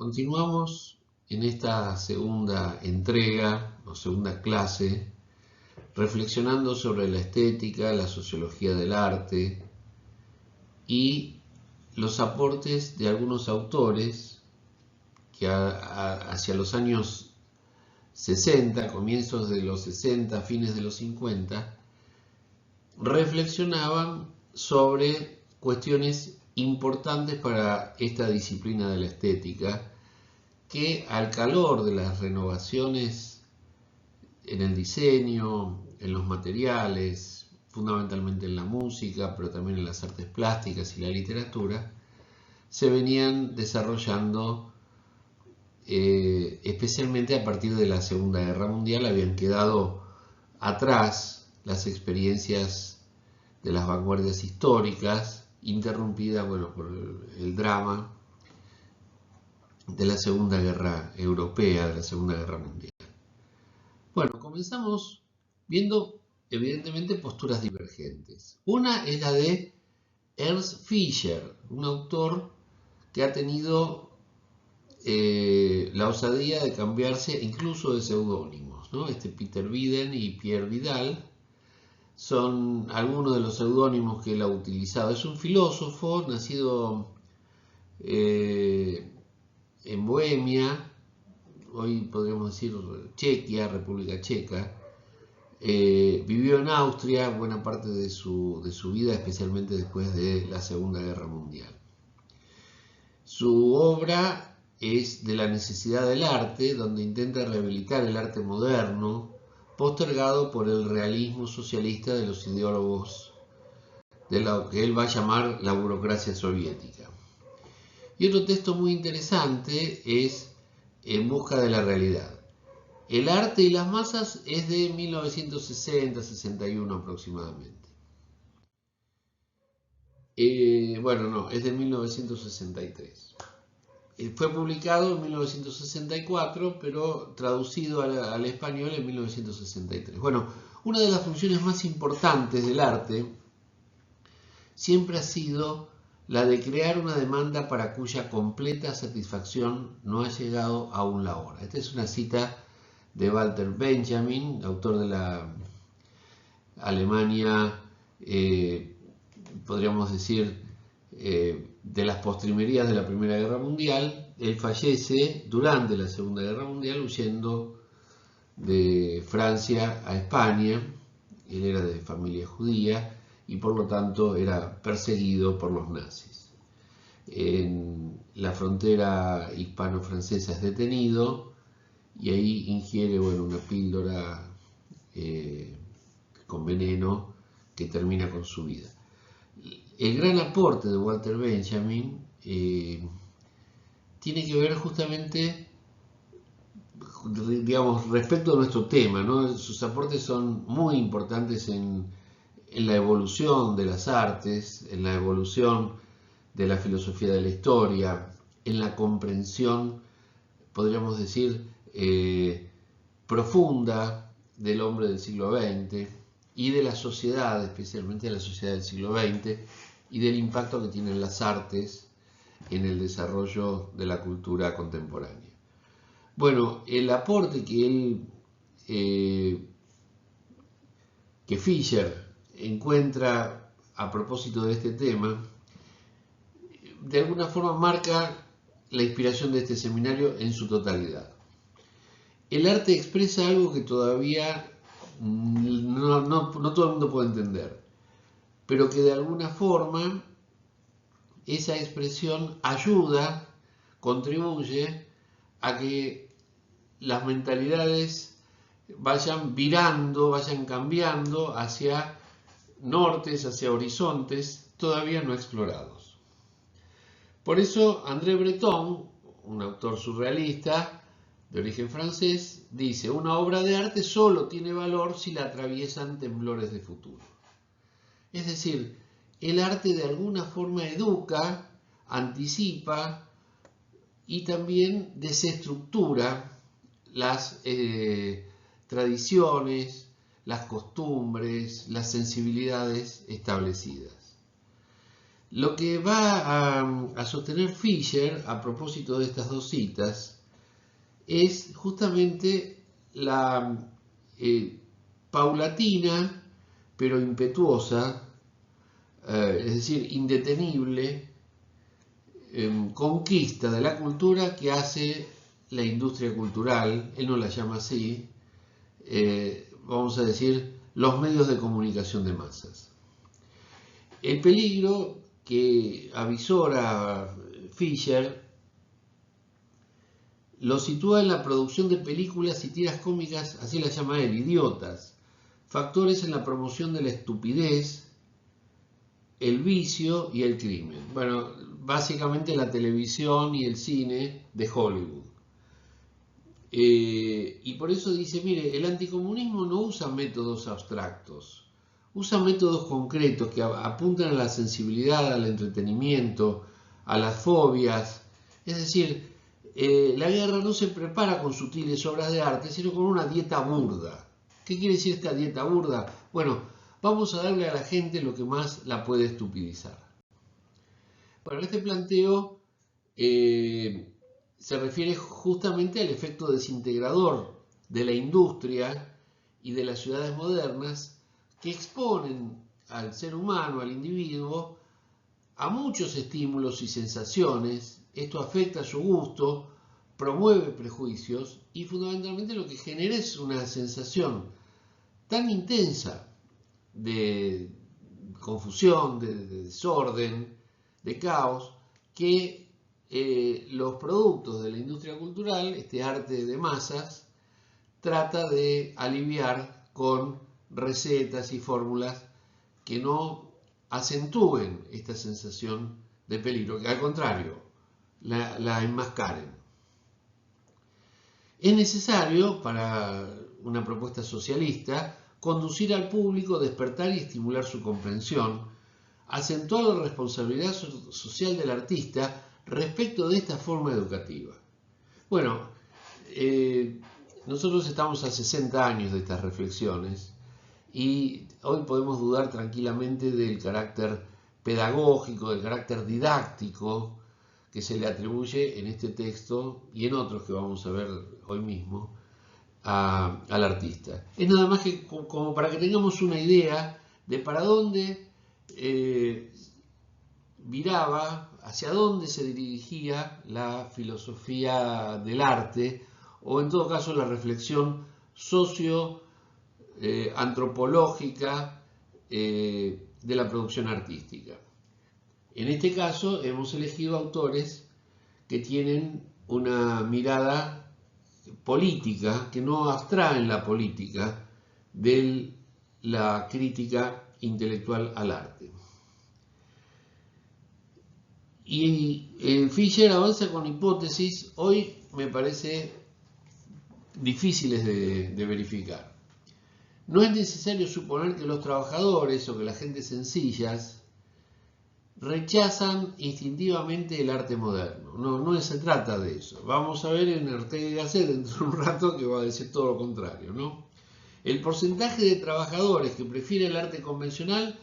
Continuamos en esta segunda entrega o segunda clase reflexionando sobre la estética, la sociología del arte y los aportes de algunos autores que hacia los años 60, comienzos de los 60, fines de los 50, reflexionaban sobre cuestiones importantes para esta disciplina de la estética, que al calor de las renovaciones en el diseño, en los materiales, fundamentalmente en la música, pero también en las artes plásticas y la literatura, se venían desarrollando especialmente a partir de la Segunda Guerra Mundial. Habían quedado atrás las experiencias de las vanguardias históricas, interrumpidas por el drama de la Segunda Guerra Europea, de la Segunda Guerra Mundial. Bueno, comenzamos viendo evidentemente posturas divergentes. Una es la de Ernst Fischer, un autor que ha tenido la osadía de cambiarse incluso de seudónimos, ¿no? Peter Widen y Pierre Vidal son algunos de los seudónimos que él ha utilizado. Es un filósofo nacido en Bohemia, hoy podríamos decir Chequia, República Checa. Vivió en Austria buena parte de su vida, especialmente después de la Segunda Guerra Mundial. Su obra es de la necesidad del arte, donde intenta rehabilitar el arte moderno, postergado por el realismo socialista de los ideólogos de lo que él va a llamar la burocracia soviética. Y otro texto muy interesante es En busca de la realidad. El arte y las masas es de 1960-61 aproximadamente. Es de 1963. Fue publicado en 1964, pero traducido al español en 1963. Bueno, una de las funciones más importantes del arte siempre ha sido la de crear una demanda para cuya completa satisfacción no ha llegado aún la hora. Esta es una cita de Walter Benjamin, autor de la Alemania, podríamos decir, de las postrimerías de la Primera Guerra Mundial. Él fallece durante la Segunda Guerra Mundial huyendo de Francia a España. Él era de familia judía y por lo tanto era perseguido por los nazis. En la frontera hispano-francesa es detenido y ahí ingiere una píldora con veneno que termina con su vida. El gran aporte de Walter Benjamin tiene que ver justamente, respecto a nuestro tema, ¿no? Sus aportes son muy importantes en la evolución de las artes, en la evolución de la filosofía de la historia, en la comprensión, podríamos decir, profunda del hombre del siglo XX y de la sociedad, especialmente de la sociedad del siglo XX, y del impacto que tienen las artes en el desarrollo de la cultura contemporánea. Bueno, el aporte que Fischer encuentra a propósito de este tema, de alguna forma marca la inspiración de este seminario en su totalidad. El arte expresa algo que todavía no todo el mundo puede entender, pero que de alguna forma esa expresión ayuda, contribuye a que las mentalidades vayan virando, vayan cambiando hacia nortes, hacia horizontes todavía no explorados. Por eso André Breton, un autor surrealista de origen francés, dice: una obra de arte solo tiene valor si la atraviesan temblores de futuro. Es decir, el arte de alguna forma educa, anticipa y también desestructura las tradiciones, las costumbres, las sensibilidades establecidas. Lo que va a sostener Fisher a propósito de estas dos citas es justamente la paulatina pero impetuosa, es decir, indetenible, conquista de la cultura que hace la industria cultural, él no la llama así, vamos a decir, los medios de comunicación de masas. El peligro que avisora Fisher lo sitúa en la producción de películas y tiras cómicas, así las llama él, idiotas, factores en la promoción de la estupidez, el vicio y el crimen. Bueno, básicamente la televisión y el cine de Hollywood. Y por eso dice, mire, el anticomunismo no usa métodos abstractos, usa métodos concretos que apuntan a la sensibilidad, al entretenimiento, a las fobias. Es decir, la guerra no se prepara con sutiles obras de arte, sino con una dieta burda. ¿Qué quiere decir esta dieta burda? Bueno, vamos a darle a la gente lo que más la puede estupidizar. Bueno, este planteo se refiere justamente al efecto desintegrador de la industria y de las ciudades modernas que exponen al ser humano, al individuo, a muchos estímulos y sensaciones. Esto afecta su gusto, promueve prejuicios y fundamentalmente lo que genera es una sensación tan intensa de confusión, de desorden, de caos, que los productos de la industria cultural, este arte de masas, trata de aliviar con recetas y fórmulas que no acentúen esta sensación de peligro, que al contrario, la enmascaren. Es necesario, para una propuesta socialista, conducir al público, despertar y estimular su comprensión, acentuar la responsabilidad social del artista respecto de esta forma educativa. Bueno, nosotros estamos a 60 años de estas reflexiones y hoy podemos dudar tranquilamente del carácter pedagógico, del carácter didáctico que se le atribuye en este texto y en otros que vamos a ver hoy mismo al artista. Es nada más que como para que tengamos una idea de para dónde viraba, hacia dónde se dirigía la filosofía del arte, o en todo caso la reflexión socio-antropológica de la producción artística. En este caso hemos elegido autores que tienen una mirada política, que no abstraen la política de la crítica intelectual al arte. Y Fisher avanza con hipótesis, hoy me parece difíciles de verificar. No es necesario suponer que los trabajadores o que las gentes sencillas rechazan instintivamente el arte moderno. No se trata de eso. Vamos a ver en Ortega y Gasset dentro de un rato que va a decir todo lo contrario, ¿no? El porcentaje de trabajadores que prefiere el arte convencional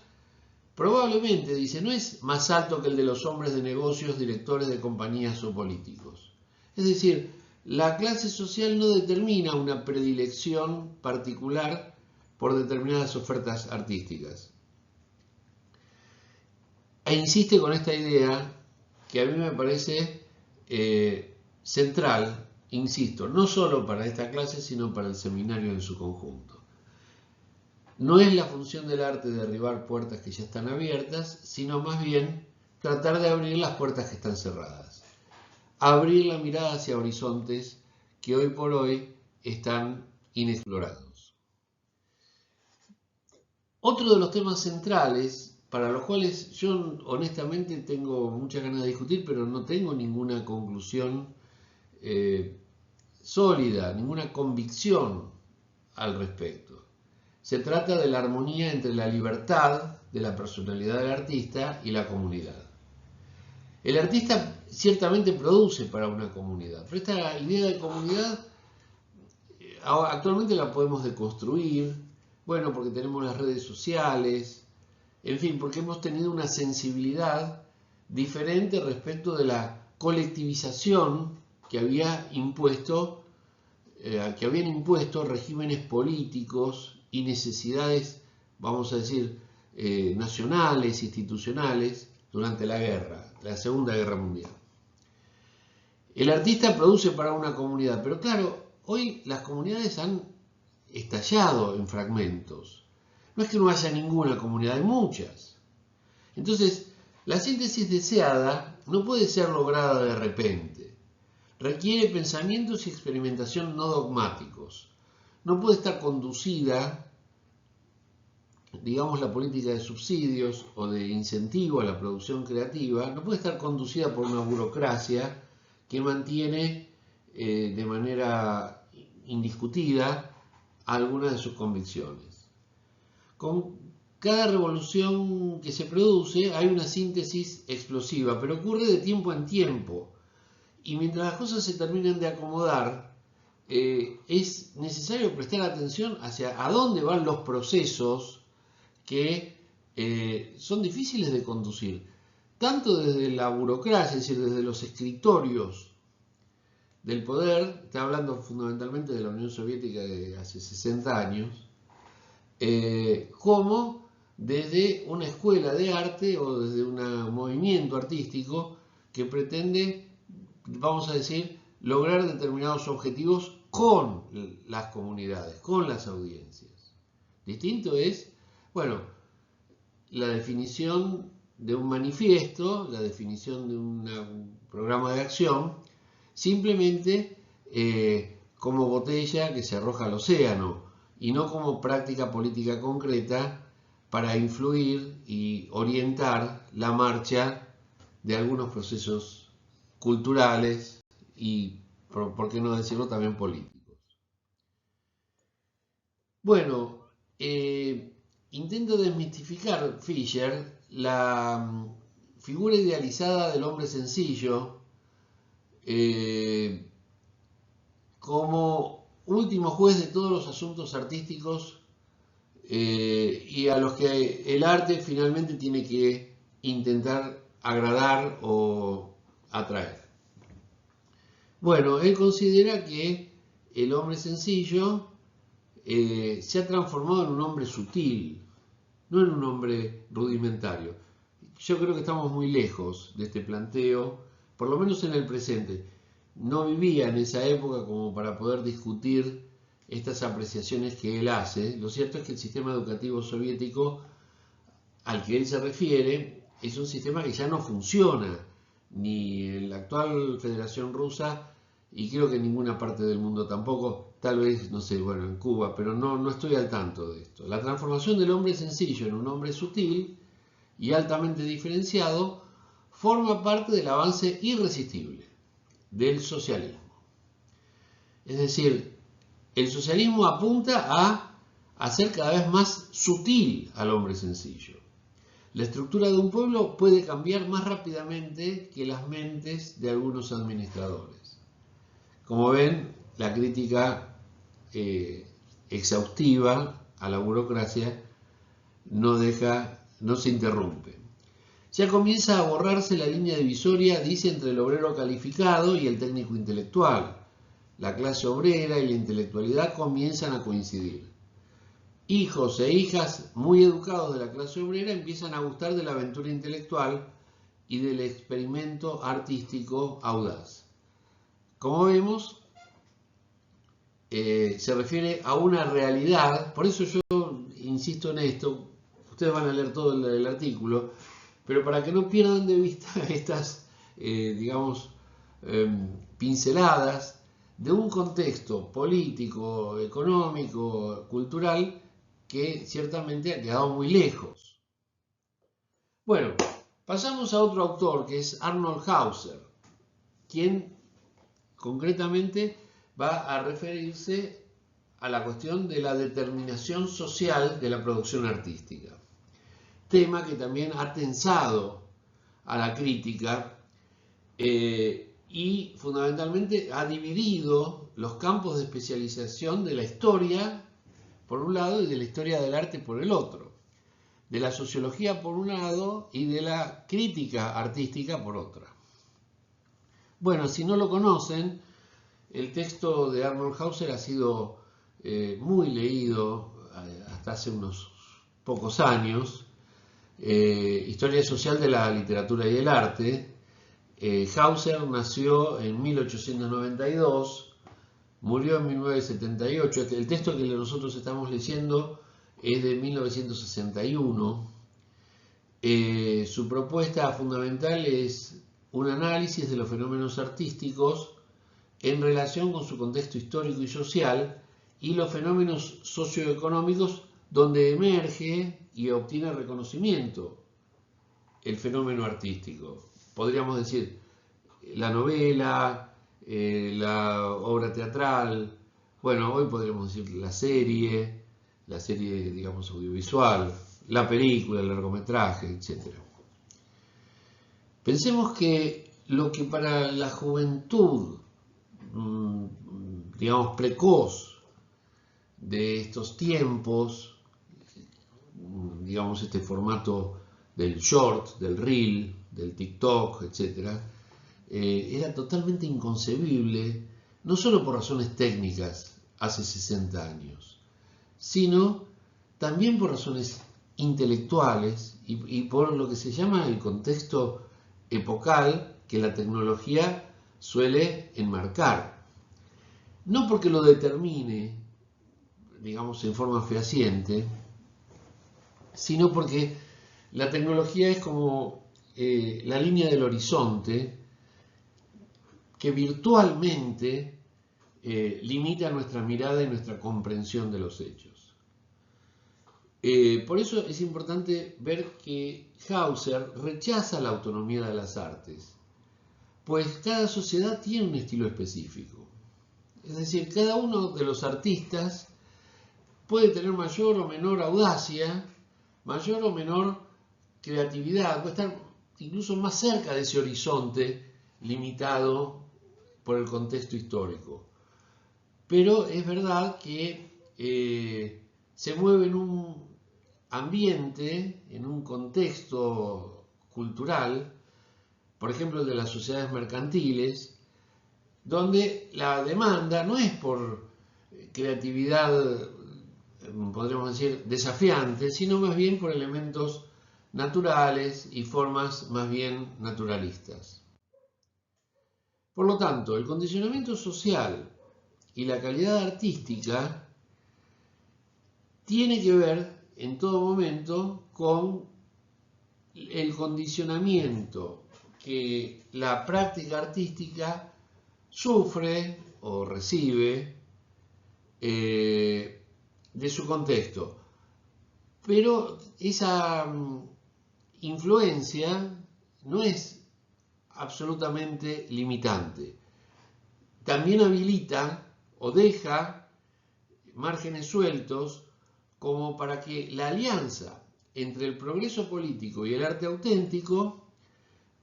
probablemente, dice, no es más alto que el de los hombres de negocios, directores de compañías o políticos. Es decir, la clase social no determina una predilección particular por determinadas ofertas artísticas. E insiste con esta idea que a mí me parece central, insisto, no solo para esta clase, sino para el seminario en su conjunto. No es la función del arte derribar puertas que ya están abiertas, sino más bien tratar de abrir las puertas que están cerradas. Abrir la mirada hacia horizontes que hoy por hoy están inexplorados. Otro de los temas centrales, para los cuales yo honestamente tengo muchas ganas de discutir, pero no tengo ninguna conclusión sólida, ninguna convicción al respecto. Se trata de la armonía entre la libertad de la personalidad del artista y la comunidad. El artista ciertamente produce para una comunidad, pero esta idea de comunidad actualmente la podemos deconstruir, bueno, porque tenemos las redes sociales, En fin, porque hemos tenido una sensibilidad diferente respecto de la colectivización que habían impuesto regímenes políticos y necesidades, vamos a decir, nacionales, institucionales, durante la guerra, la Segunda Guerra Mundial. El artista produce para una comunidad, pero claro, hoy las comunidades han estallado en fragmentos. No es que no haya ninguna comunidad, hay muchas. Entonces, la síntesis deseada no puede ser lograda de repente. Requiere pensamientos y experimentación no dogmáticos. No puede estar conducida, digamos, la política de subsidios o de incentivo a la producción creativa, no puede estar conducida por una burocracia que mantiene de manera indiscutida algunas de sus convicciones. Con cada revolución que se produce hay una síntesis explosiva, pero ocurre de tiempo en tiempo. Y mientras las cosas se terminan de acomodar, es necesario prestar atención hacia a dónde van los procesos que son difíciles de conducir, tanto desde la burocracia, es decir, desde los escritorios del poder, está hablando fundamentalmente de la Unión Soviética de hace 60 años, como desde una escuela de arte o desde un movimiento artístico que pretende, vamos a decir, lograr determinados objetivos con las comunidades, con las audiencias. Distinto es, bueno, la definición de un manifiesto, la definición de un programa de acción, simplemente como botella que se arroja al océano y no como práctica política concreta para influir y orientar la marcha de algunos procesos culturales y, por qué no decirlo, también políticos. Bueno, intento desmistificar Fisher la figura idealizada del hombre sencillo como último juez de todos los asuntos artísticos y a los que el arte finalmente tiene que intentar agradar o atraer. Bueno, él considera que el hombre sencillo se ha transformado en un hombre sutil, no en un hombre rudimentario. Yo creo que estamos muy lejos de este planteo, por lo menos en el presente. No vivía en esa época como para poder discutir estas apreciaciones que él hace. Lo cierto es que el sistema educativo soviético al que él se refiere es un sistema que ya no funciona, ni en la actual Federación Rusa, y creo que en ninguna parte del mundo tampoco, tal vez, no sé, bueno, en Cuba, pero no estoy al tanto de esto. La transformación del hombre sencillo en un hombre sutil y altamente diferenciado forma parte del avance irresistible del socialismo. Es decir, el socialismo apunta a hacer cada vez más sutil al hombre sencillo. La estructura de un pueblo puede cambiar más rápidamente que las mentes de algunos administradores. Como ven, la crítica exhaustiva a la burocracia no se interrumpe. Ya comienza a borrarse la línea divisoria, dice, entre el obrero calificado y el técnico intelectual. La clase obrera y la intelectualidad comienzan a coincidir. Hijos e hijas muy educados de la clase obrera empiezan a gustar de la aventura intelectual y del experimento artístico audaz. Como vemos, se refiere a una realidad, por eso yo insisto en esto, ustedes van a leer todo el artículo, pero para que no pierdan de vista estas, digamos, pinceladas de un contexto político, económico, cultural, que ciertamente ha quedado muy lejos. Bueno, pasamos a otro autor que es Arnold Hauser, quien concretamente va a referirse a la cuestión de la determinación social de la producción artística. Tema que también ha tensado a la crítica y fundamentalmente ha dividido los campos de especialización de la historia por un lado y de la historia del arte por el otro. de la sociología por un lado y de la crítica artística por otra. Bueno, si no lo conocen, el texto de Arnold Hauser ha sido muy leído hasta hace unos pocos años. Historia social de la literatura y el arte. Hauser nació en 1892, murió en 1978. El texto que nosotros estamos leyendo es de 1961. Su propuesta fundamental es un análisis de los fenómenos artísticos en relación con su contexto histórico y social y los fenómenos socioeconómicos donde emerge y obtiene reconocimiento el fenómeno artístico. Podríamos decir la novela, la obra teatral, bueno, hoy podríamos decir la serie, digamos audiovisual, la película, el largometraje, etc. Pensemos que lo que para la juventud, digamos, precoz de estos tiempos, digamos, este formato del short, del reel, del TikTok, etc., era totalmente inconcebible, no solo por razones técnicas hace 60 años, sino también por razones intelectuales y por lo que se llama el contexto epocal que la tecnología suele enmarcar. No porque lo determine, digamos, en forma fehaciente, sino porque la tecnología es como la línea del horizonte que virtualmente limita nuestra mirada y nuestra comprensión de los hechos. Por eso es importante ver que Hauser rechaza la autonomía de las artes, pues cada sociedad tiene un estilo específico. Es decir, cada uno de los artistas puede tener mayor o menor audacia, mayor o menor creatividad, puede estar incluso más cerca de ese horizonte limitado por el contexto histórico. Pero es verdad que se mueve en un ambiente, en un contexto cultural, por ejemplo el de las sociedades mercantiles, donde la demanda no es por creatividad, podríamos decir, desafiante, sino más bien por elementos naturales y formas más bien naturalistas. Por lo tanto, el condicionamiento social y la calidad artística tiene que ver en todo momento con el condicionamiento que la práctica artística sufre o recibe de su contexto. Pero esa influencia no es absolutamente limitante. También habilita o deja márgenes sueltos como para que la alianza entre el progreso político y el arte auténtico,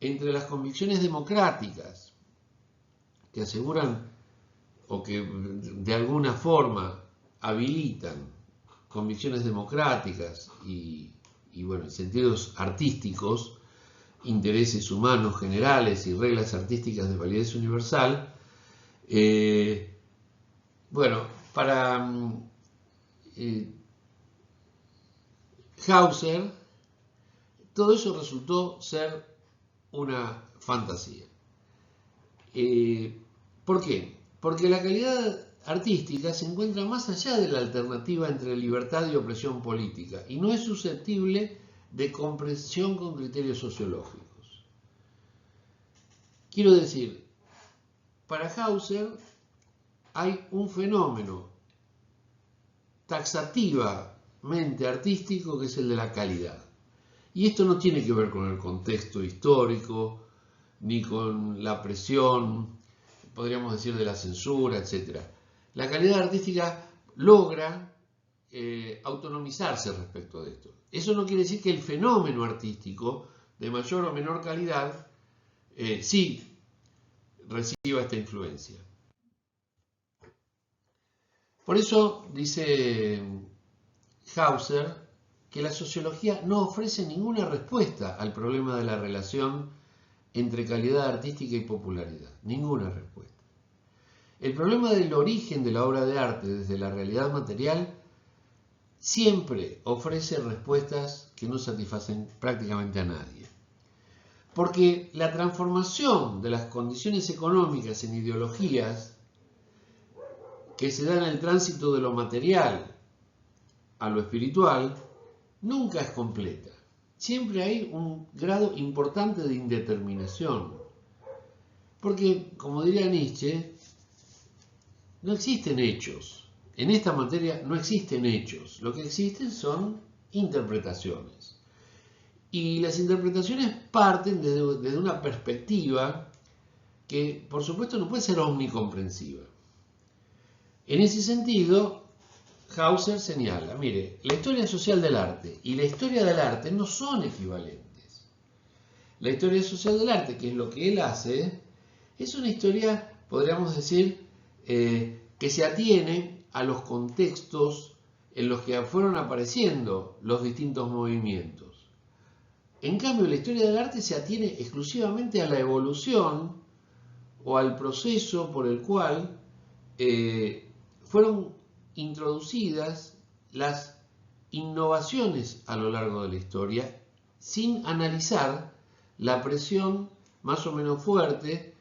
entre las convicciones democráticas que aseguran o que de alguna forma habilitan convicciones democráticas y bueno, sentidos artísticos, intereses humanos generales y reglas artísticas de validez universal, bueno, para Hauser, todo eso resultó ser una fantasía. ¿Por qué? Porque la calidad artística se encuentra más allá de la alternativa entre libertad y opresión política y no es susceptible de comprensión con criterios sociológicos. Quiero decir, para Hauser hay un fenómeno taxativamente artístico que es el de la calidad. Y esto no tiene que ver con el contexto histórico, ni con la presión, podríamos decir, de la censura, etc. La calidad artística logra autonomizarse respecto de esto. Eso no quiere decir que el fenómeno artístico, de mayor o menor calidad, sí reciba esta influencia. Por eso dice Hauser que la sociología no ofrece ninguna respuesta al problema de la relación entre calidad artística y popularidad. Ninguna respuesta. El problema del origen de la obra de arte desde la realidad material siempre ofrece respuestas que no satisfacen prácticamente a nadie. Porque la transformación de las condiciones económicas en ideologías que se dan en el tránsito de lo material a lo espiritual nunca es completa. Siempre hay un grado importante de indeterminación. Porque, como diría Nietzsche, no existen hechos. En esta materia no existen hechos. Lo que existen son interpretaciones. Y las interpretaciones parten desde una perspectiva que, por supuesto, no puede ser omnicomprensiva. En ese sentido, Hauser señala, mire, la historia social del arte y la historia del arte no son equivalentes. La historia social del arte, que es lo que él hace, es una historia, podríamos decir, que se atiene a los contextos en los que fueron apareciendo los distintos movimientos. En cambio, la historia del arte se atiene exclusivamente a la evolución o al proceso por el cual fueron introducidas las innovaciones a lo largo de la historia, sin analizar la presión más o menos fuerte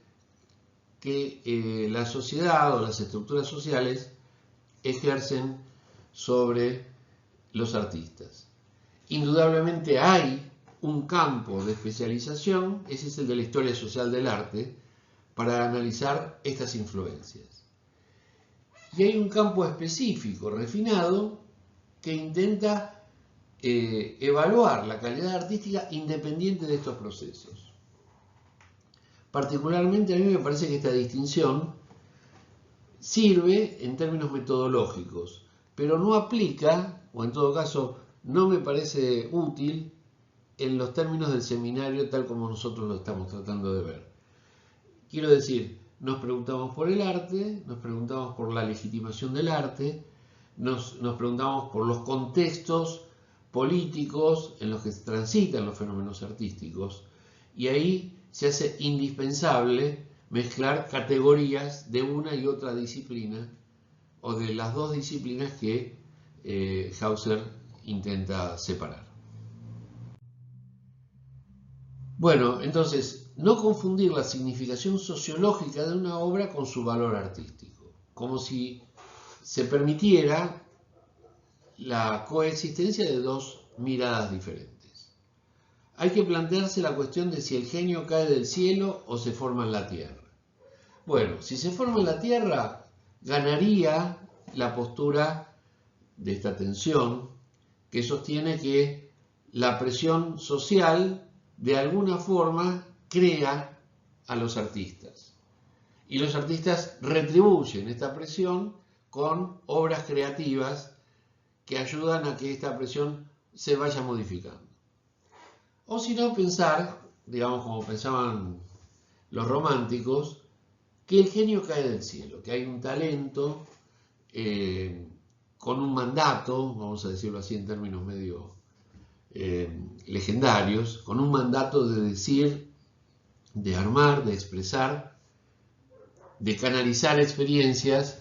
que la sociedad o las estructuras sociales ejercen sobre los artistas. Indudablemente hay un campo de especialización, ese es el de la historia social del arte, para analizar estas influencias. Y hay un campo específico, refinado, que intenta evaluar la calidad artística independiente de estos procesos. Particularmente a mí me parece que esta distinción sirve en términos metodológicos, pero no aplica, o en todo caso no me parece útil, en los términos del seminario tal como nosotros lo estamos tratando de ver. Quiero decir, nos preguntamos por el arte, nos preguntamos por la legitimación del arte, nos preguntamos por los contextos políticos en los que se transitan los fenómenos artísticos, y ahí se hace indispensable mezclar categorías de una y otra disciplina, o de las dos disciplinas que Hauser intenta separar. Bueno, entonces, no confundir la significación sociológica de una obra con su valor artístico, como si se permitiera la coexistencia de dos miradas diferentes. Hay que plantearse la cuestión de si el genio cae del cielo o se forma en la tierra. Bueno, si se forma en la tierra, ganaría la postura de esta tensión que sostiene que la presión social de alguna forma crea a los artistas. Y los artistas retribuyen esta presión con obras creativas que ayudan a que esta presión se vaya modificando. O si no, pensar, digamos como pensaban los románticos, que el genio cae del cielo, que hay un talento con un mandato, vamos a decirlo así en términos medio legendarios, con un mandato de decir, de armar, de expresar, de canalizar experiencias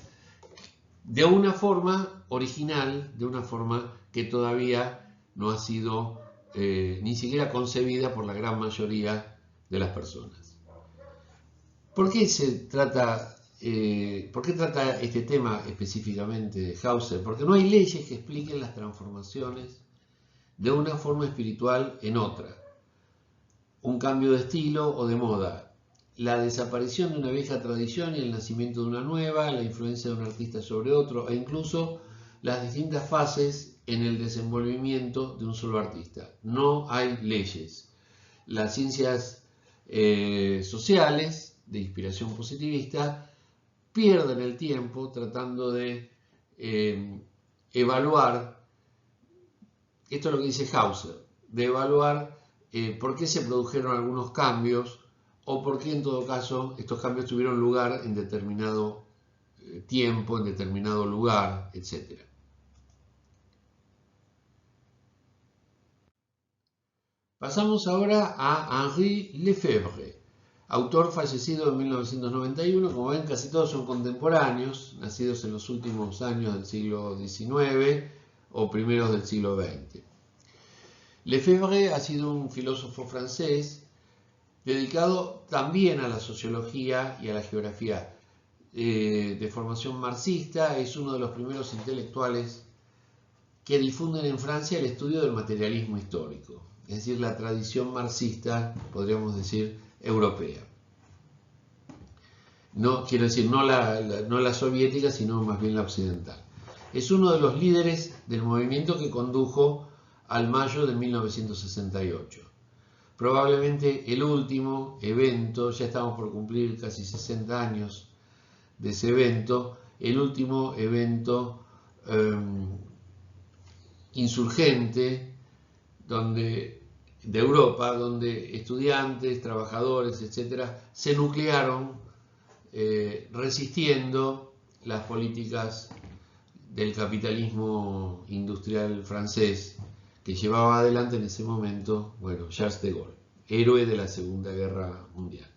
de una forma original, de una forma que todavía no ha sido ni siquiera concebida por la gran mayoría de las personas. ¿Por qué trata este tema específicamente de Hauser? Porque no hay leyes que expliquen las transformaciones de una forma espiritual en otra. Un cambio de estilo o de moda, la desaparición de una vieja tradición y el nacimiento de una nueva, la influencia de un artista sobre otro, e incluso las distintas fases en el desenvolvimiento de un solo artista. No hay leyes. Las ciencias sociales de inspiración positivista pierden el tiempo tratando de evaluar, esto es lo que dice Hauser, de evaluar por qué se produjeron algunos cambios o por qué en todo caso estos cambios tuvieron lugar en determinado tiempo, en determinado lugar, etc. Pasamos ahora a Henri Lefebvre, autor fallecido en 1991. Como ven, casi todos son contemporáneos, nacidos en los últimos años del siglo XIX o primeros del siglo XX. Lefebvre ha sido un filósofo francés dedicado también a la sociología y a la geografía. De formación marxista, es uno de los primeros intelectuales que difunden en Francia el estudio del materialismo histórico, es decir, la tradición marxista, podríamos decir, europea. No, quiero decir, no la soviética, sino más bien la occidental. Es uno de los líderes del movimiento que condujo al mayo de 1968. Probablemente el último evento, ya estamos por cumplir casi 60 años de ese evento, el último evento insurgente de Europa, donde estudiantes, trabajadores, etcétera, se nuclearon resistiendo las políticas del capitalismo industrial francés que llevaba adelante en ese momento, bueno, Charles de Gaulle, héroe de la Segunda Guerra Mundial.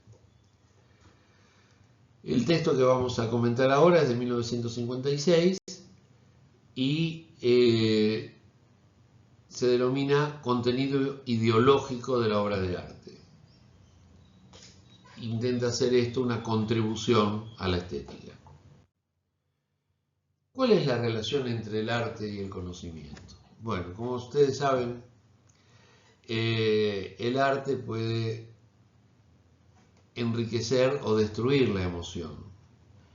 El texto que vamos a comentar ahora es de 1956 y se denomina contenido ideológico de la obra de arte. Intenta hacer esto una contribución a la estética. ¿Cuál es la relación entre el arte y el conocimiento? Bueno, como ustedes saben, el arte puede enriquecer o destruir la emoción,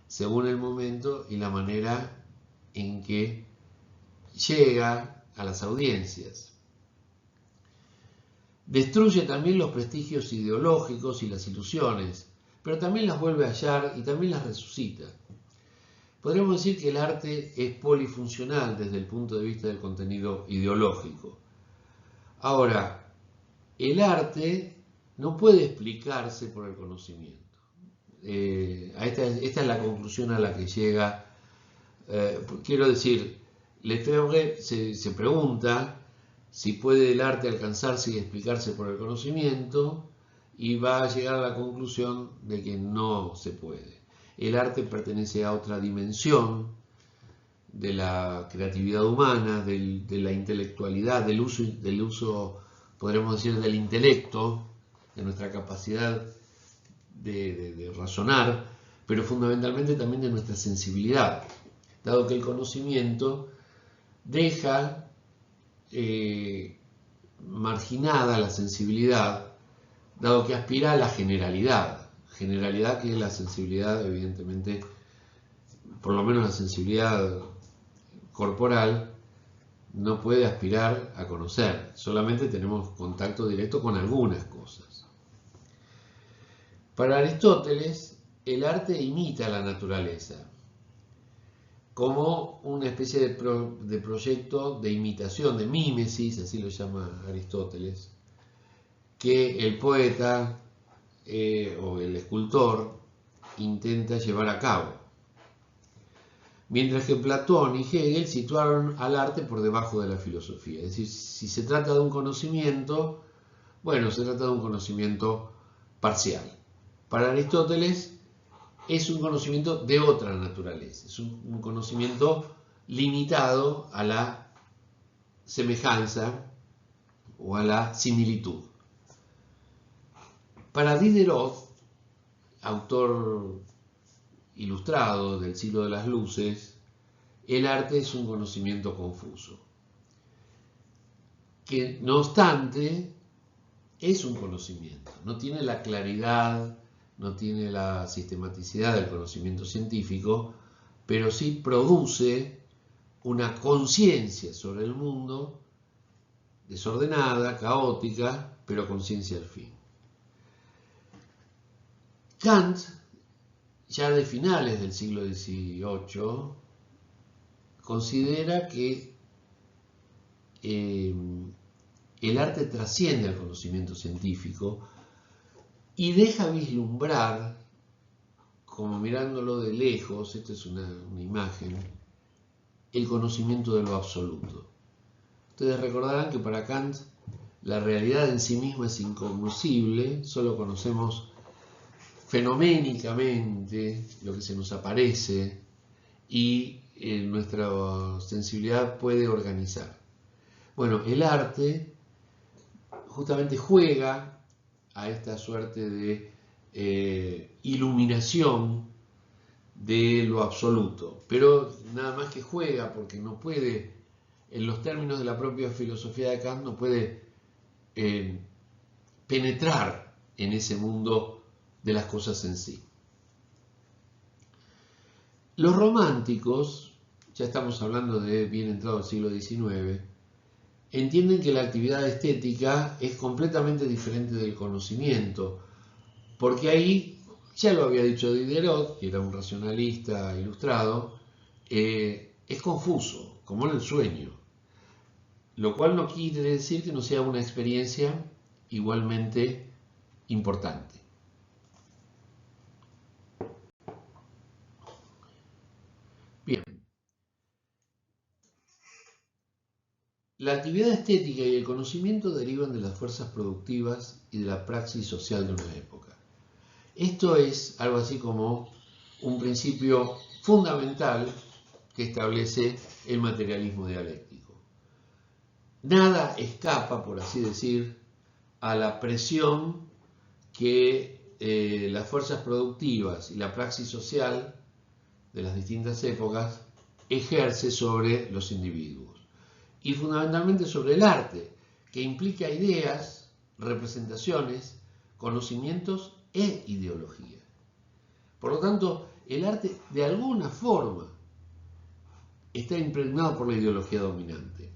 según el momento y la manera en que llega a las audiencias. Destruye también los prestigios ideológicos y las ilusiones, pero también las vuelve a hallar y también las resucita. Podríamos decir que el arte es polifuncional desde el punto de vista del contenido ideológico. Ahora, el arte no puede explicarse por el conocimiento. Esta es la conclusión a la que llega. Quiero decir, Lefebvre se pregunta si puede el arte alcanzarse y explicarse por el conocimiento, y va a llegar a la conclusión de que no se puede. El arte pertenece a otra dimensión de la creatividad humana, de la intelectualidad, del uso, podríamos decir, del intelecto, de nuestra capacidad de razonar, pero fundamentalmente también de nuestra sensibilidad, dado que el conocimiento deja marginada la sensibilidad, dado que aspira a la generalidad que es la sensibilidad, evidentemente, por lo menos la sensibilidad corporal, no puede aspirar a conocer, solamente tenemos contacto directo con algunas cosas. Para Aristóteles, el arte imita la naturaleza, como una especie de proyecto de imitación, de mímesis, así lo llama Aristóteles, que el poeta o el escultor intenta llevar a cabo. Mientras que Platón y Hegel situaron al arte por debajo de la filosofía. Es decir, si se trata de un conocimiento, bueno, se trata de un conocimiento parcial. Para Aristóteles es un conocimiento de otra naturaleza, es un conocimiento limitado a la semejanza o a la similitud. Para Diderot, autor ilustrado del siglo de las luces, el arte es un conocimiento confuso, que no obstante es un conocimiento, no tiene la claridad, no tiene la sistematicidad del conocimiento científico, pero sí produce una conciencia sobre el mundo desordenada, caótica, pero conciencia al fin. Kant, ya de finales del siglo XVIII, considera que el arte trasciende al conocimiento científico y deja vislumbrar, como mirándolo de lejos, esta es una imagen, el conocimiento de lo absoluto. Ustedes recordarán que para Kant la realidad en sí misma es incognoscible, solo conocemos fenoménicamente lo que se nos aparece y nuestra sensibilidad puede organizar. Bueno, el arte justamente juega a esta suerte de iluminación de lo absoluto, pero nada más que juega, porque no puede, en los términos de la propia filosofía de Kant, no puede penetrar en ese mundo de las cosas en sí. Los románticos, ya estamos hablando de bien entrado el siglo XIX, entienden que la actividad estética es completamente diferente del conocimiento, porque ahí, ya lo había dicho Diderot, que era un racionalista ilustrado, es confuso, como en el sueño, lo cual no quiere decir que no sea una experiencia igualmente importante. Bien, la actividad estética y el conocimiento derivan de las fuerzas productivas y de la praxis social de una época. Esto es algo así como un principio fundamental que establece el materialismo dialéctico. Nada escapa, por así decir, a la presión que las fuerzas productivas y la praxis social de las distintas épocas ejerce sobre los individuos y fundamentalmente sobre el arte, que implica ideas, representaciones, conocimientos e ideología. Por lo tanto, el arte de alguna forma está impregnado por la ideología dominante,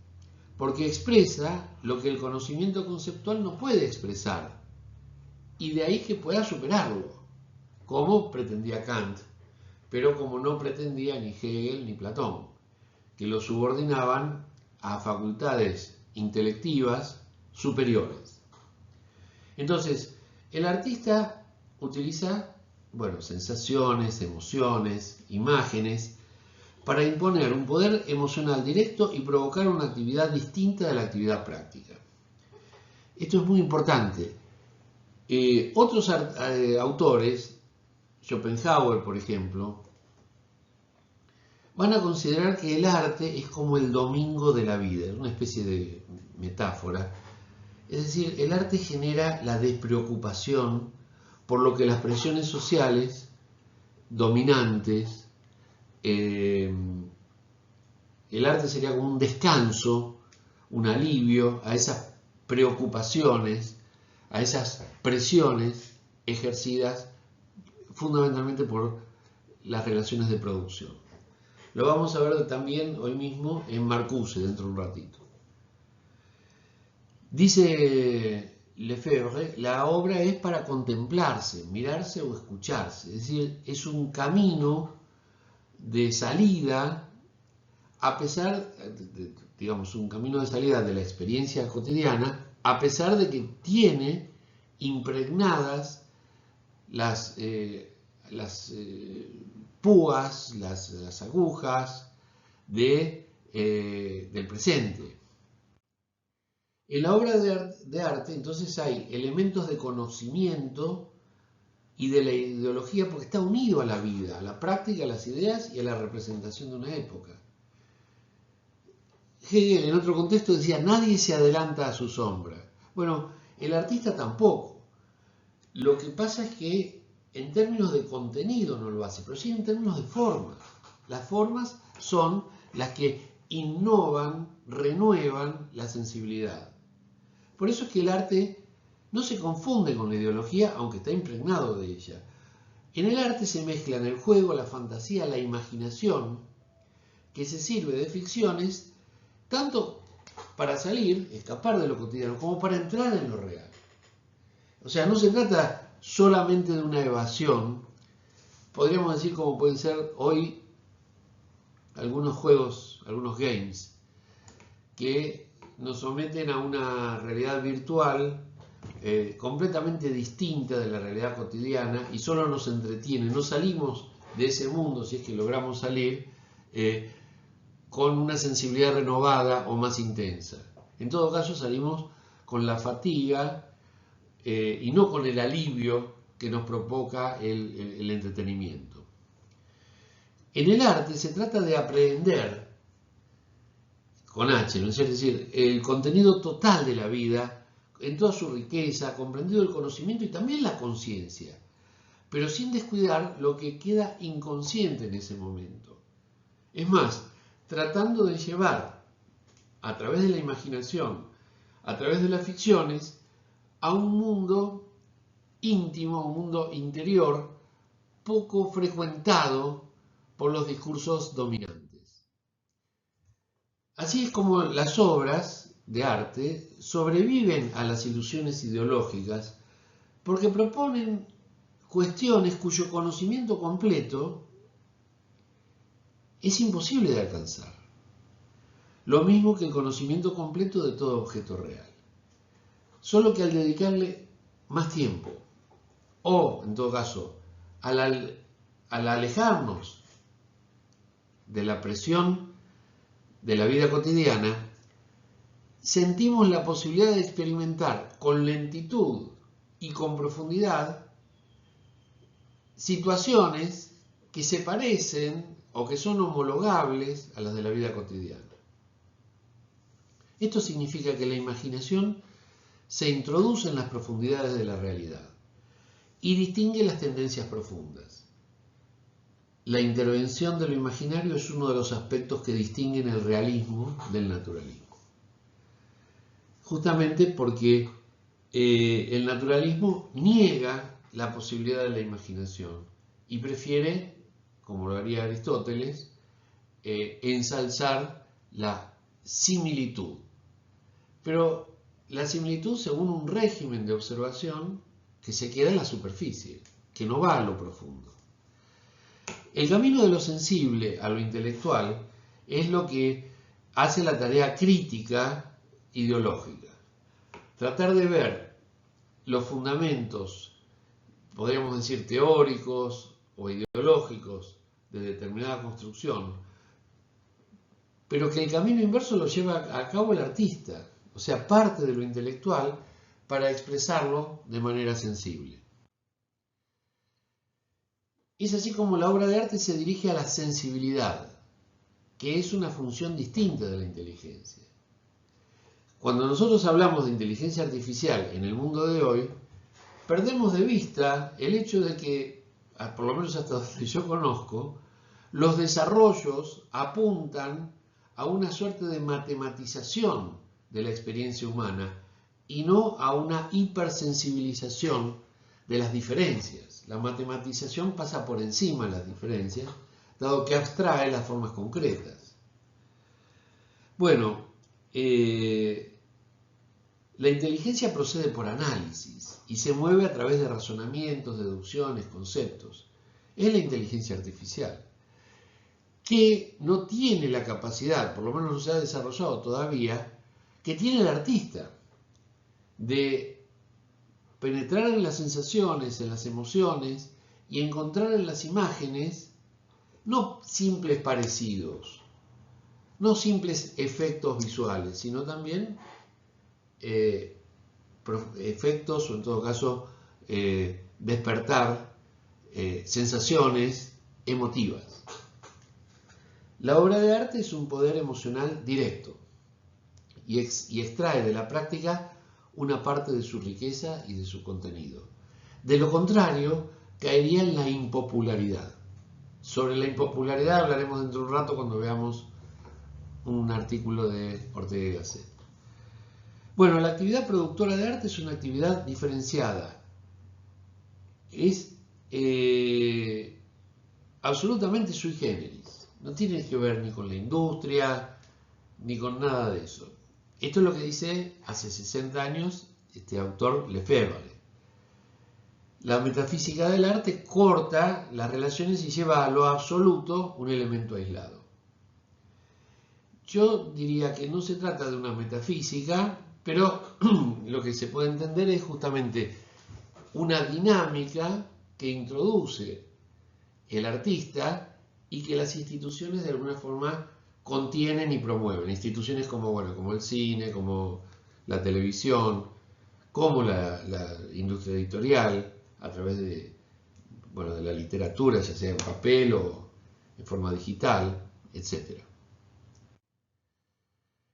porque expresa lo que el conocimiento conceptual no puede expresar, y de ahí que pueda superarlo, como pretendía Kant, pero como no pretendía ni Hegel ni Platón, que lo subordinaban a facultades intelectivas superiores. Entonces, el artista utiliza, sensaciones, emociones, imágenes, para imponer un poder emocional directo y provocar una actividad distinta de la actividad práctica. Esto es muy importante. Otros autores, Schopenhauer, por ejemplo, van a considerar que el arte es como el domingo de la vida, es una especie de metáfora. Es decir, el arte genera la despreocupación por lo que las presiones sociales dominantes, el arte sería como un descanso, un alivio a esas preocupaciones, a esas presiones ejercidas fundamentalmente por las relaciones de producción. Lo vamos a ver también hoy mismo en Marcuse, dentro de un ratito. Dice Lefebvre, la obra es para contemplarse, mirarse o escucharse. Es decir, es un camino de salida, a pesar, un camino de salida de la experiencia cotidiana, a pesar de que tiene impregnadas las púas, las agujas del presente. En la obra de arte, entonces, hay elementos de conocimiento y de la ideología, porque está unido a la vida, a la práctica, a las ideas y a la representación de una época. Hegel, en otro contexto, decía, nadie se adelanta a su sombra. Bueno, el artista tampoco. Lo que pasa es que en términos de contenido no lo hace, pero sí en términos de formas. Las formas son las que innovan, renuevan la sensibilidad. Por eso es que el arte no se confunde con la ideología, aunque está impregnado de ella. En el arte se mezclan el juego, la fantasía, la imaginación, que se sirve de ficciones tanto para salir, escapar de lo cotidiano, como para entrar en lo real. O sea, no se trata solamente de una evasión. Podríamos decir como pueden ser hoy algunos juegos, algunos games, que nos someten a una realidad virtual completamente distinta de la realidad cotidiana y solo nos entretiene. No salimos de ese mundo, si es que logramos salir, con una sensibilidad renovada o más intensa. En todo caso, salimos con la fatiga y no con el alivio que nos provoca el entretenimiento. En el arte se trata de aprender con H, ¿no? Es decir, el contenido total de la vida en toda su riqueza, comprendido el conocimiento y también la conciencia, pero sin descuidar lo que queda inconsciente en ese momento. Es más, tratando de llevar a través de la imaginación, a través de las ficciones, a un mundo íntimo, un mundo interior, poco frecuentado por los discursos dominantes. Así es como las obras de arte sobreviven a las ilusiones ideológicas porque proponen cuestiones cuyo conocimiento completo es imposible de alcanzar. Lo mismo que el conocimiento completo de todo objeto real. Solo que al dedicarle más tiempo, o en todo caso, al alejarnos de la presión de la vida cotidiana, sentimos la posibilidad de experimentar con lentitud y con profundidad situaciones que se parecen o que son homologables a las de la vida cotidiana. Esto significa que la imaginación se introduce en las profundidades de la realidad y distingue las tendencias profundas. La intervención de lo imaginario es uno de los aspectos que distinguen el realismo del naturalismo. Justamente porque el naturalismo niega la posibilidad de la imaginación y prefiere, como lo haría Aristóteles, ensalzar la similitud. Pero la similitud según un régimen de observación que se queda en la superficie, que no va a lo profundo. El camino de lo sensible a lo intelectual es lo que hace la tarea crítica ideológica. Tratar de ver los fundamentos, podríamos decir teóricos o ideológicos de determinada construcción, pero que el camino inverso lo lleva a cabo el artista, o sea, parte de lo intelectual para expresarlo de manera sensible. Es así como la obra de arte se dirige a la sensibilidad, que es una función distinta de la inteligencia. Cuando nosotros hablamos de inteligencia artificial en el mundo de hoy, perdemos de vista el hecho de que, por lo menos hasta donde yo conozco, los desarrollos apuntan a una suerte de matematización de la experiencia humana y no a una hipersensibilización de las diferencias. La matematización pasa por encima de las diferencias, dado que abstrae las formas concretas. Bueno, la inteligencia procede por análisis y se mueve a través de razonamientos, deducciones, conceptos. Es la inteligencia artificial, que no tiene la capacidad, por lo menos no se ha desarrollado todavía, que tiene el artista, de penetrar en las sensaciones, en las emociones y encontrar en las imágenes no simples parecidos, no simples efectos visuales, sino también efectos o en todo caso despertar sensaciones emotivas. La obra de arte es un poder emocional directo y extrae de la práctica una parte de su riqueza y de su contenido. De lo contrario, caería en la impopularidad. Sobre la impopularidad hablaremos dentro de un rato cuando veamos un artículo de Ortega y Gasset. Bueno, la actividad productora de arte es una actividad diferenciada. Es absolutamente sui generis. No tiene que ver ni con la industria, ni con nada de eso. Esto es lo que dice hace 60 años este autor Lefebvre. La metafísica del arte corta las relaciones y lleva a lo absoluto un elemento aislado. Yo diría que no se trata de una metafísica, pero lo que se puede entender es justamente una dinámica que introduce el artista y que las instituciones de alguna forma contienen y promueven. Instituciones como, bueno, como el cine, como la televisión, como la industria editorial, a través de, bueno, de la literatura, ya sea en papel o en forma digital, etc.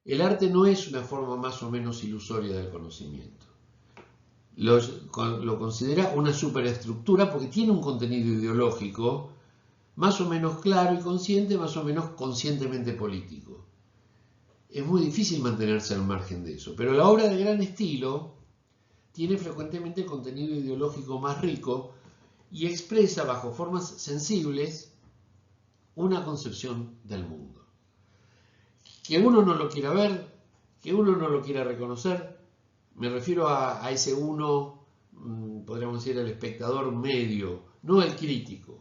El arte no es una forma más o menos ilusoria del conocimiento. Lo considera una superestructura porque tiene un contenido ideológico más o menos claro y consciente, más o menos conscientemente político. Es muy difícil mantenerse al margen de eso, pero la obra de gran estilo tiene frecuentemente el contenido ideológico más rico y expresa bajo formas sensibles una concepción del mundo. Que uno no lo quiera ver, que uno no lo quiera reconocer, me refiero a ese uno, podríamos decir el espectador medio, no el crítico,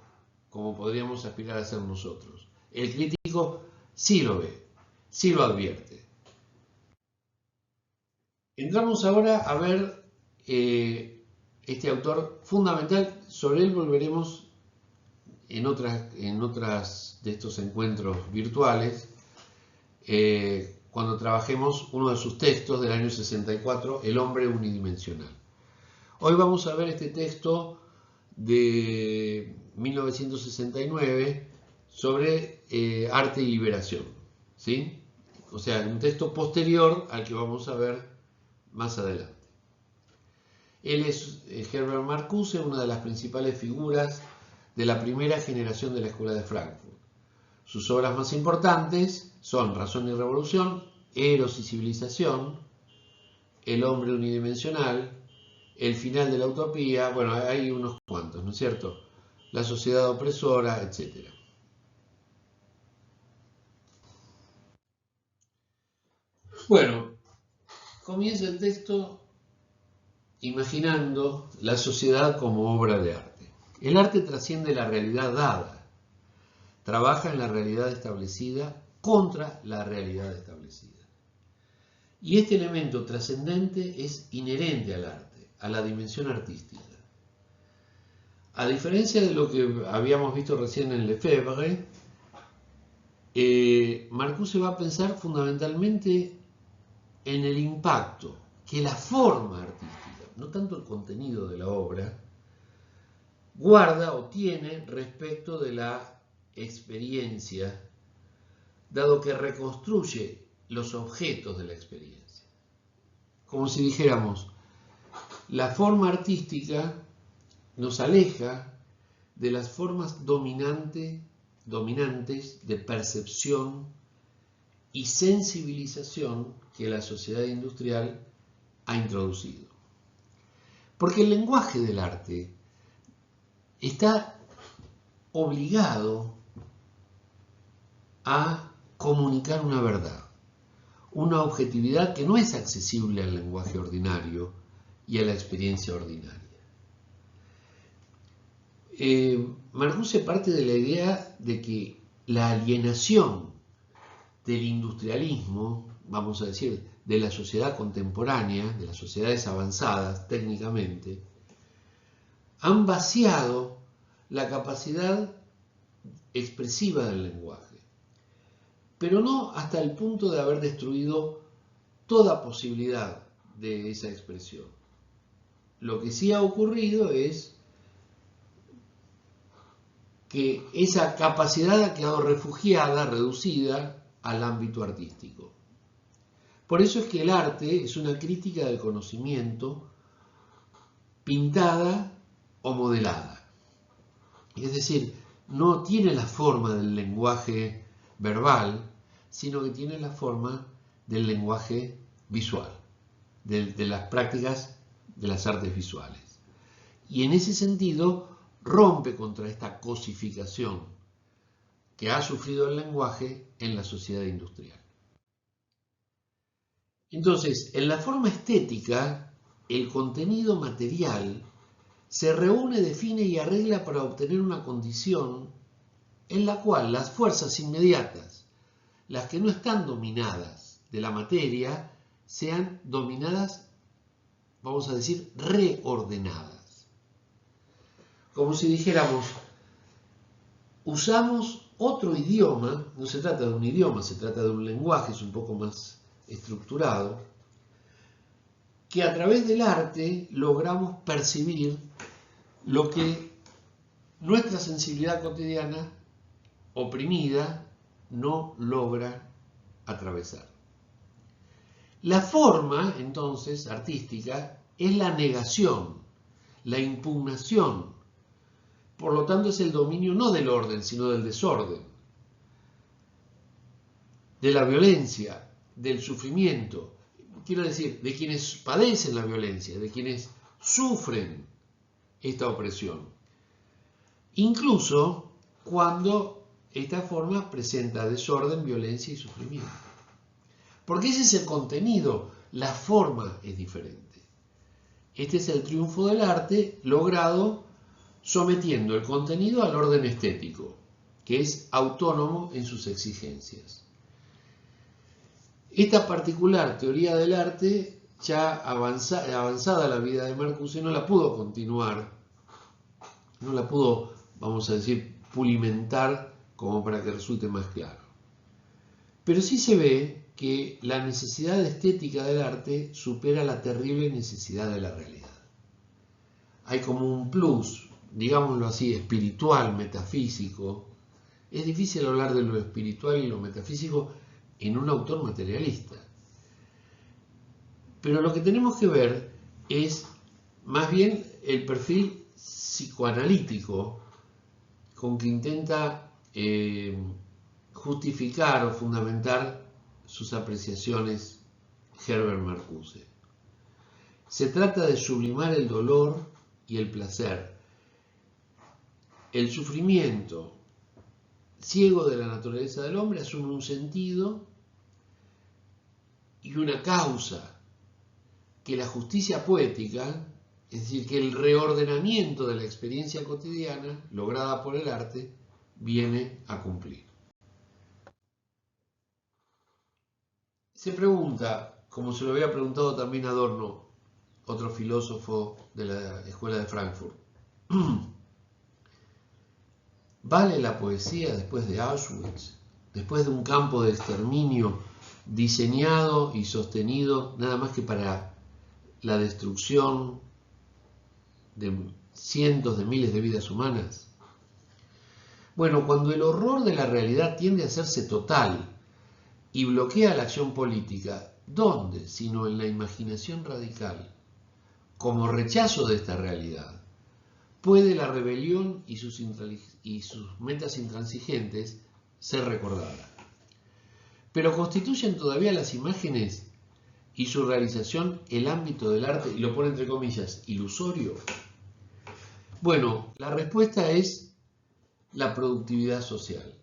como podríamos aspirar a ser nosotros. El crítico sí lo ve, sí lo advierte. Entramos ahora a ver este autor fundamental. Sobre él volveremos en otras de estos encuentros virtuales, cuando trabajemos uno de sus textos del año 64, El hombre unidimensional. Hoy vamos a ver este texto de 1969 sobre arte y liberación, ¿sí? O sea, un texto posterior al que vamos a ver más adelante. Él es Herbert Marcuse, una de las principales figuras de la primera generación de la Escuela de Frankfurt. Sus obras más importantes son Razón y Revolución, Eros y Civilización, El hombre unidimensional, El final de la utopía, bueno, hay unos cuantos, ¿no es cierto? La sociedad opresora, etc. Bueno, comienza el texto imaginando la sociedad como obra de arte. El arte trasciende la realidad dada, trabaja en la realidad establecida contra la realidad establecida. Y este elemento trascendente es inherente al arte, a la dimensión artística. A diferencia de lo que habíamos visto recién en Lefebvre, Marcuse va a pensar fundamentalmente en el impacto que la forma artística, no tanto el contenido de la obra, guarda o tiene respecto de la experiencia, dado que reconstruye los objetos de la experiencia. Como si dijéramos, la forma artística nos aleja de las formas dominantes de percepción y sensibilización que la sociedad industrial ha introducido. Porque el lenguaje del arte está obligado a comunicar una verdad, una objetividad que no es accesible al lenguaje ordinario y a la experiencia ordinaria. Marcuse parte de la idea de que la alienación del industrialismo, vamos a decir, de la sociedad contemporánea, de las sociedades avanzadas técnicamente, han vaciado la capacidad expresiva del lenguaje, pero no hasta el punto de haber destruido toda posibilidad de esa expresión. Lo que sí ha ocurrido es que esa capacidad ha quedado refugiada, reducida al ámbito artístico. Por eso es que el arte es una crítica del conocimiento pintada o modelada. Es decir, no tiene la forma del lenguaje verbal, sino que tiene la forma del lenguaje visual, de las prácticas de las artes visuales. Y en ese sentido rompe contra esta cosificación que ha sufrido el lenguaje en la sociedad industrial. Entonces, en la forma estética, el contenido material se reúne, define y arregla para obtener una condición en la cual las fuerzas inmediatas, las que no están dominadas de la materia, sean dominadas, vamos a decir, reordenadas. Como si dijéramos, usamos otro idioma, no se trata de un idioma, se trata de un lenguaje, es un poco más estructurado, que a través del arte logramos percibir lo que nuestra sensibilidad cotidiana oprimida no logra atravesar. La forma, entonces, artística es la negación, la impugnación. Por lo tanto, es el dominio no del orden, sino del desorden, de la violencia, del sufrimiento. Quiero decir, de quienes padecen la violencia, de quienes sufren esta opresión. Incluso cuando esta forma presenta desorden, violencia y sufrimiento. Porque ese es el contenido, la forma es diferente. Este es el triunfo del arte logrado sometiendo el contenido al orden estético, que es autónomo en sus exigencias. Esta particular teoría del arte, ya avanzada la vida de Marcuse, no la pudo continuar, no la pudo, vamos a decir, pulimentar como para que resulte más claro. Pero sí se ve que la necesidad estética del arte supera la terrible necesidad de la realidad. Hay como un plus, digámoslo así, espiritual, metafísico. Es difícil hablar de lo espiritual y lo metafísico en un autor materialista. Pero lo que tenemos que ver es más bien el perfil psicoanalítico con que intenta justificar o fundamentar sus apreciaciones Herbert Marcuse. Se trata de sublimar el dolor y el placer, el sufrimiento ciego de la naturaleza del hombre asume un sentido y una causa que la justicia poética, es decir, que el reordenamiento de la experiencia cotidiana lograda por el arte viene a cumplir. Se pregunta, como se lo había preguntado también Adorno, otro filósofo de la Escuela de Frankfurt, ¿vale la poesía después de Auschwitz, después de un campo de exterminio diseñado y sostenido nada más que para la destrucción de cientos de miles de vidas humanas? Bueno, cuando el horror de la realidad tiende a hacerse total y bloquea la acción política, ¿dónde, sino en la imaginación radical, como rechazo de esta realidad, puede la rebelión y sus metas intransigentes ser recordadas? Pero ¿constituyen todavía las imágenes y su realización el ámbito del arte, y lo pone entre comillas, ilusorio? Bueno, la respuesta es la productividad social.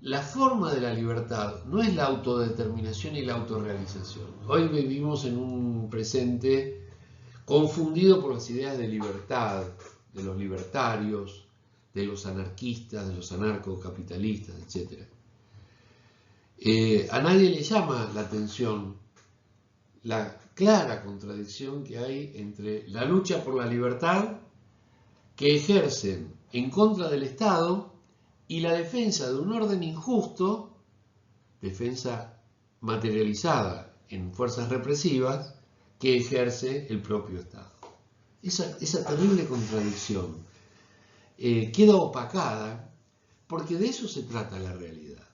La forma de la libertad no es la autodeterminación y la autorrealización. Hoy vivimos en un presente confundido por las ideas de libertad, de los libertarios, de los anarquistas, de los anarcocapitalistas, etc. A nadie le llama la atención la clara contradicción que hay entre la lucha por la libertad que ejercen en contra del Estado y la defensa de un orden injusto, defensa materializada en fuerzas represivas, que ejerce el propio Estado. Esa terrible contradicción queda opacada porque de eso se trata la realidad.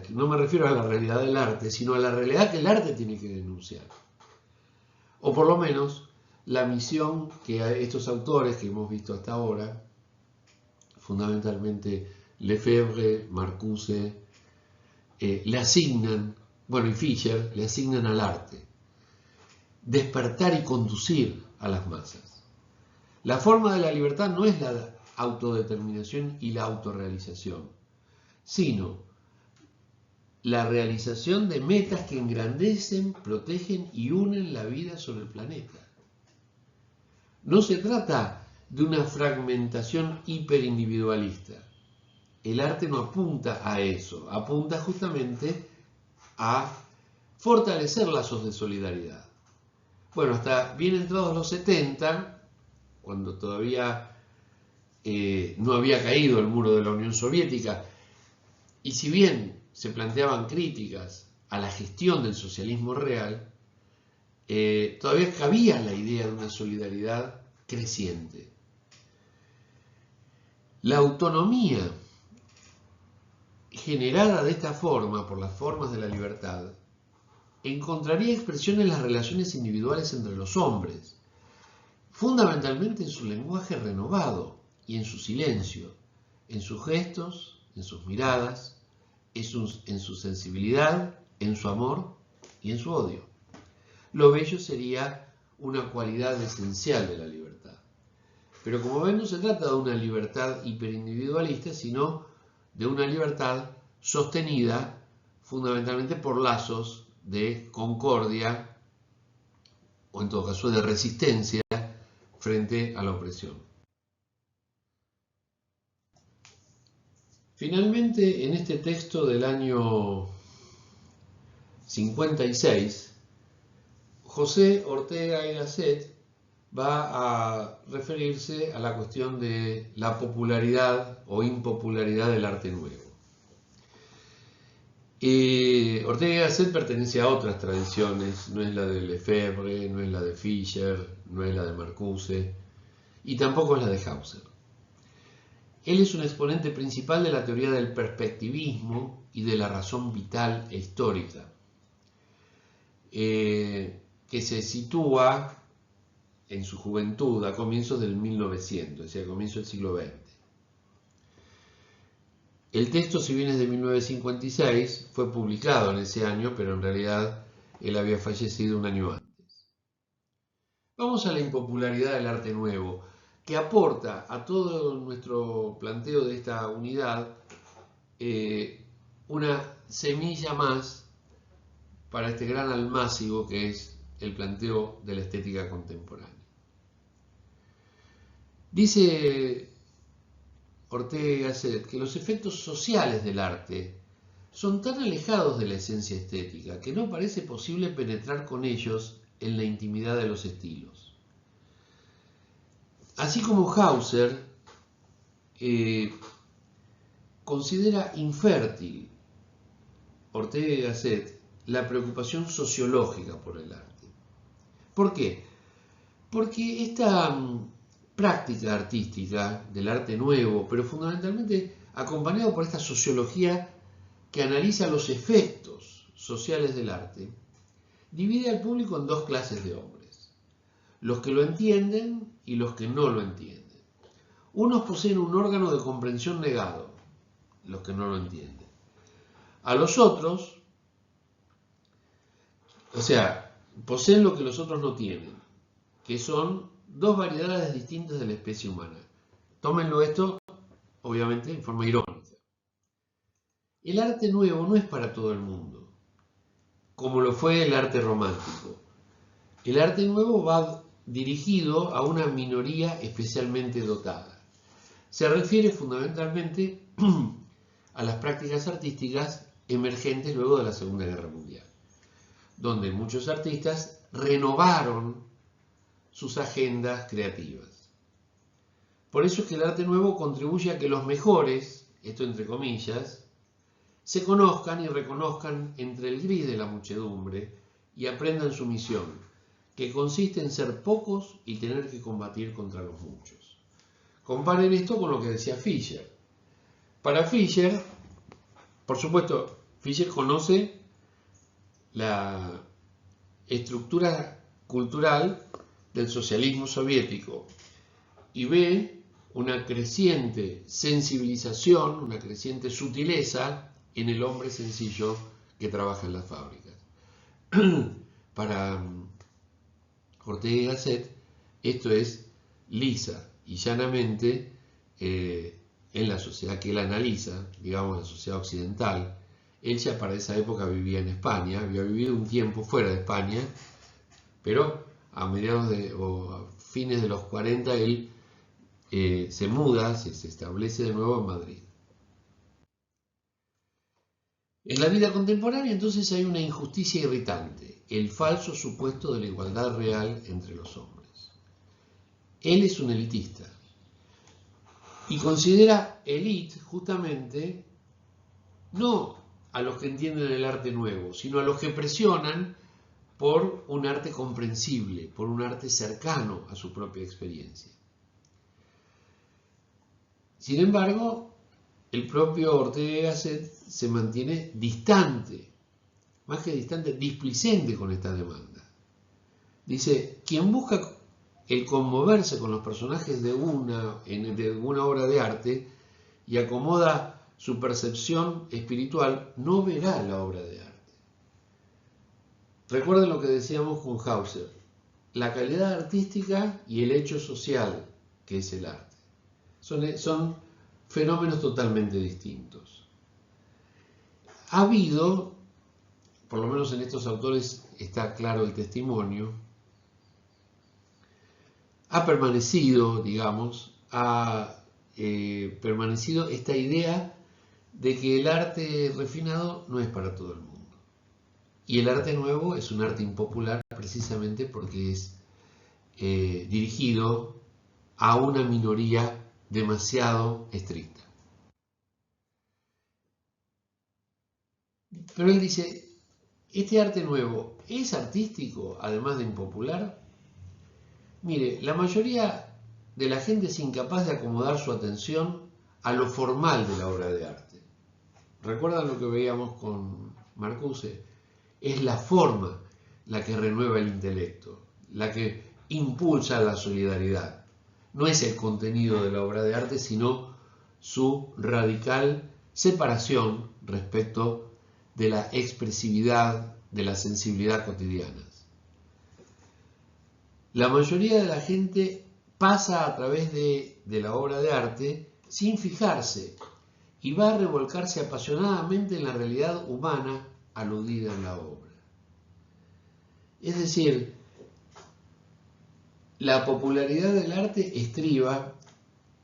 No me refiero a la realidad del arte, sino a la realidad que el arte tiene que denunciar. O por lo menos la misión que estos autores que hemos visto hasta ahora, fundamentalmente Lefebvre, Marcuse, le asignan, bueno, y Fischer, le asignan al arte. Despertar y conducir a las masas. La forma de la libertad no es la autodeterminación y la autorrealización, sino la realización de metas que engrandecen, protegen y unen la vida sobre el planeta. No se trata de una fragmentación hiperindividualista. El arte no apunta a eso, apunta justamente a fortalecer lazos de solidaridad. Bueno, hasta bien entrados los 70, cuando todavía no había caído el muro de la Unión Soviética, y si bien se planteaban críticas a la gestión del socialismo real, todavía cabía la idea de una solidaridad creciente. La autonomía generada de esta forma por las formas de la libertad encontraría expresión en las relaciones individuales entre los hombres, fundamentalmente en su lenguaje renovado y en su silencio, en sus gestos, en sus miradas, en su sensibilidad, en su amor y en su odio. Lo bello sería una cualidad esencial de la libertad. Pero como ven, no se trata de una libertad hiperindividualista, sino de una libertad sostenida fundamentalmente por lazos de concordia, o en todo caso de resistencia frente a la opresión. Finalmente, en este texto del año 56, José Ortega y Gasset va a referirse a la cuestión de la popularidad o impopularidad del arte nuevo. Ortega y Gasset pertenece a otras tradiciones, no es la de Lefebvre, no es la de Fischer, no es la de Marcuse y tampoco es la de Hauser. Él es un exponente principal de la teoría del perspectivismo y de la razón vital e histórica, que se sitúa en su juventud a comienzos del 1900, es decir, a comienzos del siglo XX. El texto, si bien es de 1956, fue publicado en ese año, pero en realidad él había fallecido un año antes. Vamos a la impopularidad del arte nuevo, que aporta a todo nuestro planteo de esta unidad una semilla más para este gran almácigo que es el planteo de la estética contemporánea. Dice Ortega y Gasset que los efectos sociales del arte son tan alejados de la esencia estética que no parece posible penetrar con ellos en la intimidad de los estilos. Así como Hauser considera infértil Ortega y Gasset la preocupación sociológica por el arte. ¿Por qué? Porque esta práctica artística del arte nuevo, pero fundamentalmente acompañado por esta sociología que analiza los efectos sociales del arte, divide al público en dos clases de hombres: los que lo entienden y los que no lo entienden. Unos poseen un órgano de comprensión negado, los que no lo entienden. A los otros, o sea, poseen lo que los otros no tienen, que son dos variedades distintas de la especie humana. Tómenlo esto, obviamente, en forma irónica. El arte nuevo no es para todo el mundo, como lo fue el arte romántico. El arte nuevo va dirigido a una minoría especialmente dotada. Se refiere fundamentalmente a las prácticas artísticas emergentes luego de la Segunda Guerra Mundial, donde muchos artistas renovaron sus agendas creativas. Por eso es que el arte nuevo contribuye a que los mejores, esto entre comillas, se conozcan y reconozcan entre el gris de la muchedumbre y aprendan su misión, que consiste en ser pocos y tener que combatir contra los muchos. Comparen esto con lo que decía Fischer. Para Fischer, por supuesto, Fischer conoce la estructura cultural del socialismo soviético y ve una creciente sensibilización, una creciente sutileza en el hombre sencillo que trabaja en las fábricas. Para Ortega y Gasset, esto es lisa y llanamente en la sociedad que él analiza, digamos la sociedad occidental. Él ya para esa época vivía en España, había vivido un tiempo fuera de España, pero a mediados o a fines de los 40 él se muda, se establece de nuevo en Madrid. En la vida contemporánea entonces hay una injusticia irritante, el falso supuesto de la igualdad real entre los hombres. Él es un elitista y considera élite justamente no a los que entienden el arte nuevo, sino a los que presionan por un arte comprensible, por un arte cercano a su propia experiencia. Sin embargo, el propio Ortega y Gasset se mantiene distante, más que distante, displicente con esta demanda. Dice, quien busca el conmoverse con los personajes de una obra de arte y acomoda su percepción espiritual, no verá la obra de arte. Recuerden lo que decíamos con Hauser, la calidad artística y el hecho social que es el arte. Son fenómenos totalmente distintos. Ha habido, por lo menos en estos autores está claro el testimonio, ha permanecido, digamos, permanecido esta idea de que el arte refinado no es para todo el mundo. Y el arte nuevo es un arte impopular precisamente porque es dirigido a una minoría demasiado estricta. Pero él dice, ¿este arte nuevo es artístico además de impopular? Mire, la mayoría de la gente es incapaz de acomodar su atención a lo formal de la obra de arte. ¿Recuerdan lo que veíamos con Marcuse? Es la forma la que renueva el intelecto, la que impulsa la solidaridad. No es el contenido de la obra de arte, sino su radical separación respecto de la expresividad, de la sensibilidad cotidianas. La mayoría de la gente pasa a través de la obra de arte sin fijarse y va a revolcarse apasionadamente en la realidad humana aludida en la obra. Es decir, la popularidad del arte estriba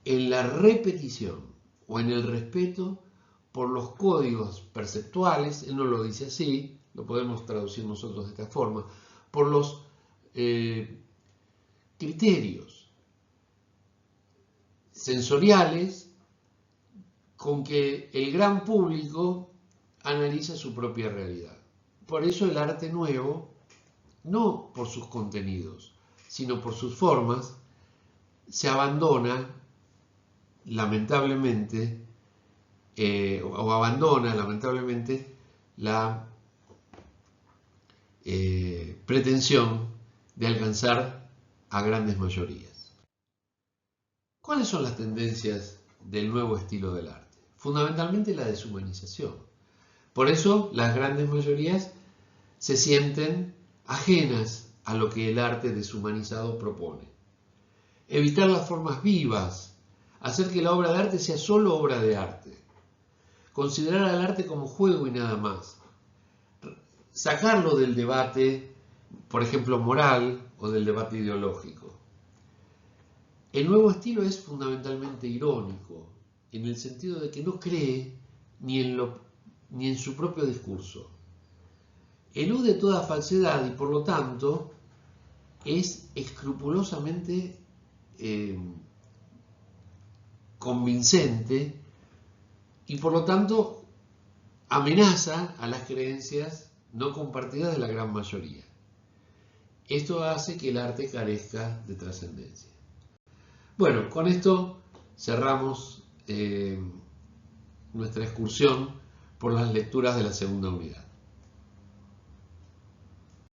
en la repetición o en el respeto por los códigos perceptuales, él no lo dice así, lo podemos traducir nosotros de esta forma, por los criterios sensoriales con que el gran público analiza su propia realidad. Por eso el arte nuevo, no por sus contenidos, sino por sus formas, se abandona lamentablemente, la pretensión de alcanzar a grandes mayorías. ¿Cuáles son las tendencias del nuevo estilo del arte? Fundamentalmente la deshumanización. Por eso las grandes mayorías se sienten ajenas a lo que el arte deshumanizado propone. Evitar las formas vivas, hacer que la obra de arte sea solo obra de arte, considerar al arte como juego y nada más, sacarlo del debate, por ejemplo, moral o del debate ideológico. El nuevo estilo es fundamentalmente irónico, en el sentido de que no cree ni en su propio discurso. Elude toda falsedad y por lo tanto es escrupulosamente convincente y por lo tanto amenaza a las creencias no compartidas de la gran mayoría. Esto hace que el arte carezca de trascendencia. Bueno, con esto cerramos nuestra excursión por las lecturas de la segunda unidad.